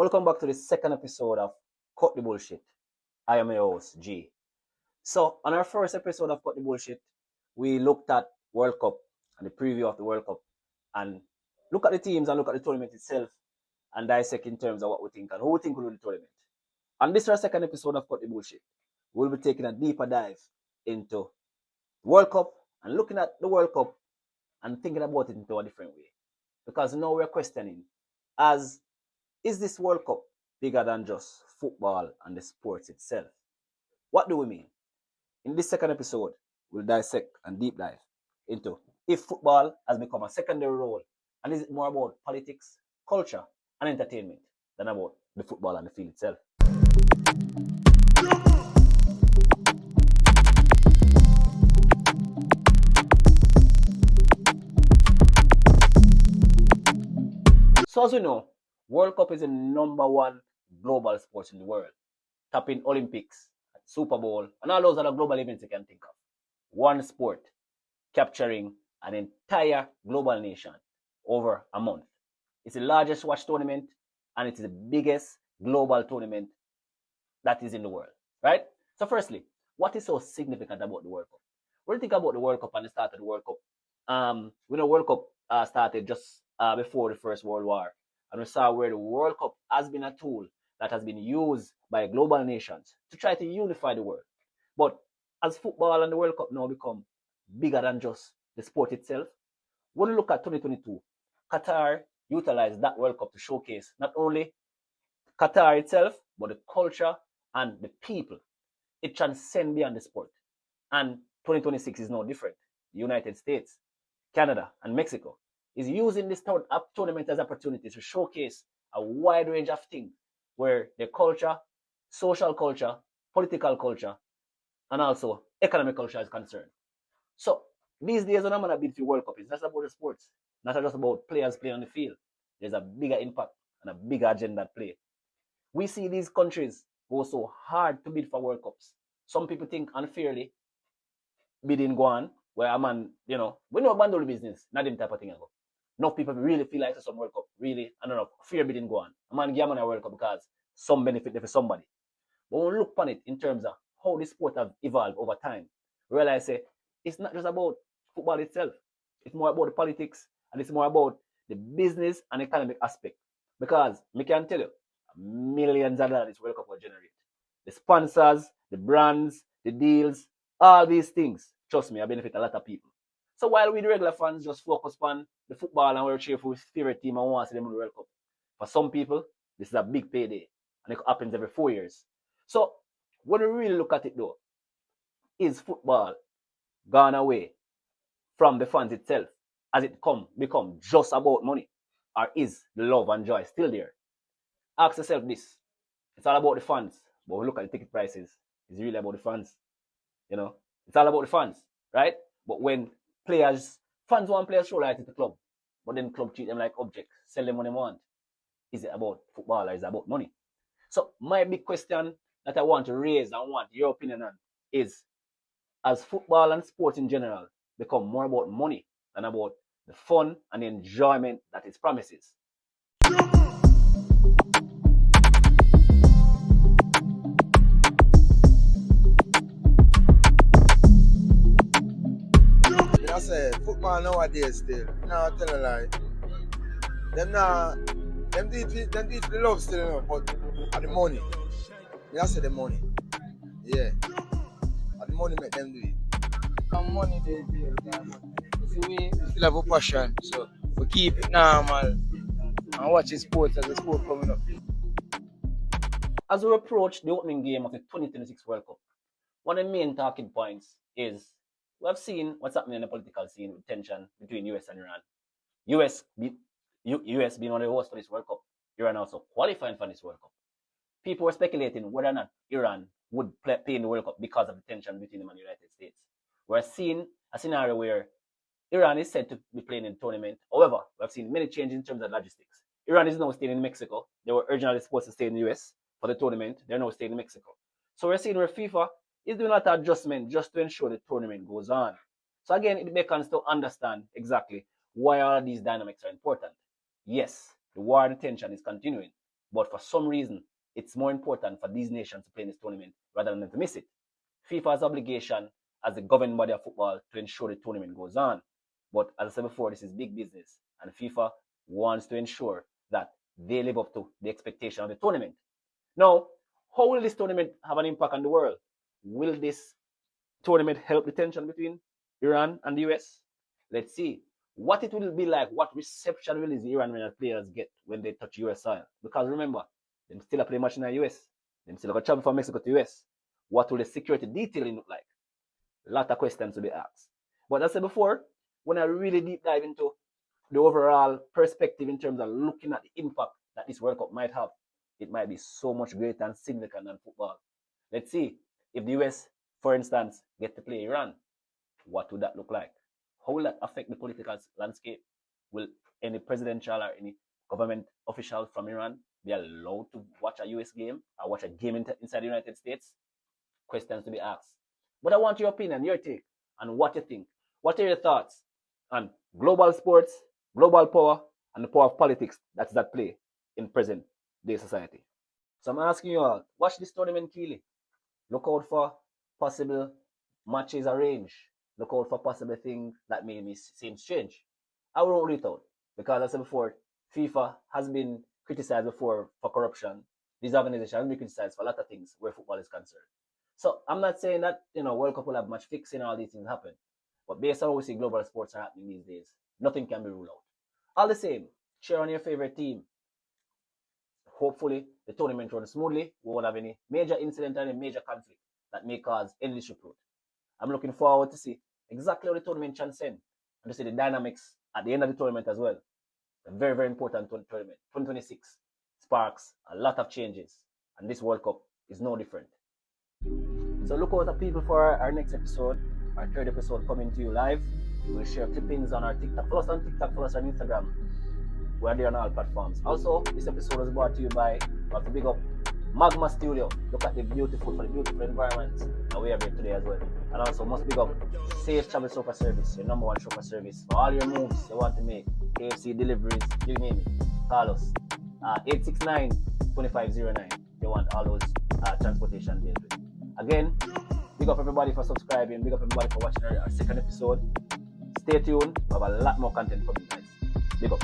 Welcome back to the second episode of Cut the Bullshit. I am your host, G. So, on our first episode of Cut the Bullshit, we looked at World Cup and the preview of the World Cup and look at the teams and look at the tournament itself and dissect in terms of what we think and who we think will win the tournament. On this our second episode of Cut the Bullshit, we'll be taking a deeper dive into World Cup and looking at the World Cup and thinking about it into a different way. Because now we're questioning, is this World Cup bigger than just football and the sports itself? What do we mean? In this second episode, we'll dissect and deep dive into if football has become a secondary role and is it more about politics, culture, and entertainment than about the football and the field itself. So as we know, World Cup is the number one global sport in the world, topping Olympics, Super Bowl, and all those other global events you can think of. One sport capturing an entire global nation over a month. It's the largest watch tournament and it's the biggest global tournament that is in the world, right? So firstly, what is so significant about the World Cup? When you think about the World Cup and the start of the World Cup, we know World Cup started just before the First World War. And we saw where the World Cup has been a tool that has been used by global nations to try to unify the world. But as football and the World Cup now become bigger than just the sport itself, when we look at 2022, Qatar utilized that World Cup to showcase not only Qatar itself, but the culture and the people. It transcends beyond the sport. And 2026 is no different. The United States, Canada, and Mexico is using this tournament as opportunity to showcase a wide range of things where the culture, social culture, political culture, and also economic culture is concerned. So these days when I'm going to bid for World Cup, it's not about the sports, not just about players playing on the field. There's a bigger impact and a bigger agenda at play. We see these countries go so hard to bid for World Cups. Some people think unfairly bidding go on, where a man, we know bundle business, not them type of thing ago. No people really feel like it's some World Cup. Really, I don't know, fear bidding go on. A man give a World Cup because some benefit there for somebody. But when we look upon it in terms of how the sport have evolved over time, we realize it's not just about football itself. It's more about the politics and it's more about the business and economic aspect. Because me can tell you, millions of dollars World Cup will generate. The sponsors, the brands, the deals, all these things, trust me, I benefit a lot of people. So while we the regular fans just focus on the football and we're cheering for his favorite team and want to see them in the World Cup, for some people, this is a big payday and it happens every 4 years. So when we really look at it though, is football gone away from the fans itself as it become just about money? Or is the love and joy still there? Ask yourself this. It's all about the fans, but we look at the ticket prices. It's really about the fans. It's all about the fans, right? But when fans want players show like at the club, but then the club treat them like objects, sell them what they want. Is it about football or is it about money? So my big question that I want to raise and want your opinion on is, as football and sports in general become more about money than about the fun and the enjoyment that it promises? I say football nowadays still. No, tell a lie. Them do it for the love still, but the money. I say the money. Yeah. And the money make them do it. And money they do. See, we still have a passion, so we keep it normal and watching sports as the sport coming up. As we approach the opening game of the 2026 World Cup, one of the main talking points is we have seen what's happening in the political scene with tension between US and Iran. US being one of the hosts for this World Cup, Iran also qualifying for this World Cup. People were speculating whether or not Iran would play in the World Cup because of the tension between them and the United States. We're seeing a scenario where Iran is said to be playing in the tournament. However, we have seen many changes in terms of logistics. Iran is now staying in Mexico. They were originally supposed to stay in the US for the tournament. They're now staying in Mexico. So we're seeing where FIFA is doing that adjustment just to ensure the tournament goes on. So again, it beckons to understand exactly why all these dynamics are important. Yes, the war and tension is continuing, But for some reason, it's more important for these nations to play in this tournament rather than to miss it. FIFA's obligation as the governing body of football to ensure the tournament goes on. But as I said before, this is big business, and FIFA wants to ensure that they live up to the expectation of the tournament. Now, how will this tournament have an impact on the world? Will this tournament help the tension between Iran and the US? Let's see what it will be like. What reception will the Iranian players get when they touch US soil? Because remember, they still play match in the US. They still got travel from Mexico to US. What will the security detailing look like? A lot of questions to be asked. But as I said before, when I really deep dive into the overall perspective in terms of looking at the impact that this World Cup might have, it might be so much greater and significant than football. Let's see if the US, for instance, get to play Iran. What would that look like? How will that affect the political landscape? Will any presidential or any government official from Iran be allowed to watch a US game or watch a game inside the United States? Questions to be asked. But I want your opinion, your take, and what you think. What are your thoughts on global sports, global power, and the power of politics that's at play in present day society? So I'm asking you all, watch this tournament keenly. Look out for possible matches arranged. Look out for possible things that may seem strange. I won't rule it out because, as I said before, FIFA has been criticized before for corruption. This organization has been criticized for a lot of things where football is concerned. So I'm not saying that World Cup will have much fixing all these things happen, but based on how we see global sports are happening these days, nothing can be ruled out. All the same, cheer on your favorite team. Hopefully, the tournament runs smoothly. We won't have any major incident or any major conflict that may cause any disrepute. I'm looking forward to see exactly how the tournament transcends and to see the dynamics at the end of the tournament as well. A very, very important tournament. 2026 sparks a lot of changes, and this World Cup is no different. So look out, people, for our next episode, our third episode coming to you live. We'll share clippings on our TikTok. Follow us on TikTok, follow us on Instagram. We're there on all platforms. Also, this episode was brought to you by, to big up Magma Studio. Look at the beautiful environment that we have here today as well. And also, must big up Safe Travel Chauffeur Service, your number one chauffeur service. For all your moves you want to make, KFC deliveries, you name it, call us. 869-2509. You want all those transportation deals with. Again, big up everybody for subscribing. Big up everybody for watching our second episode. Stay tuned. We have a lot more content coming, guys. Big up.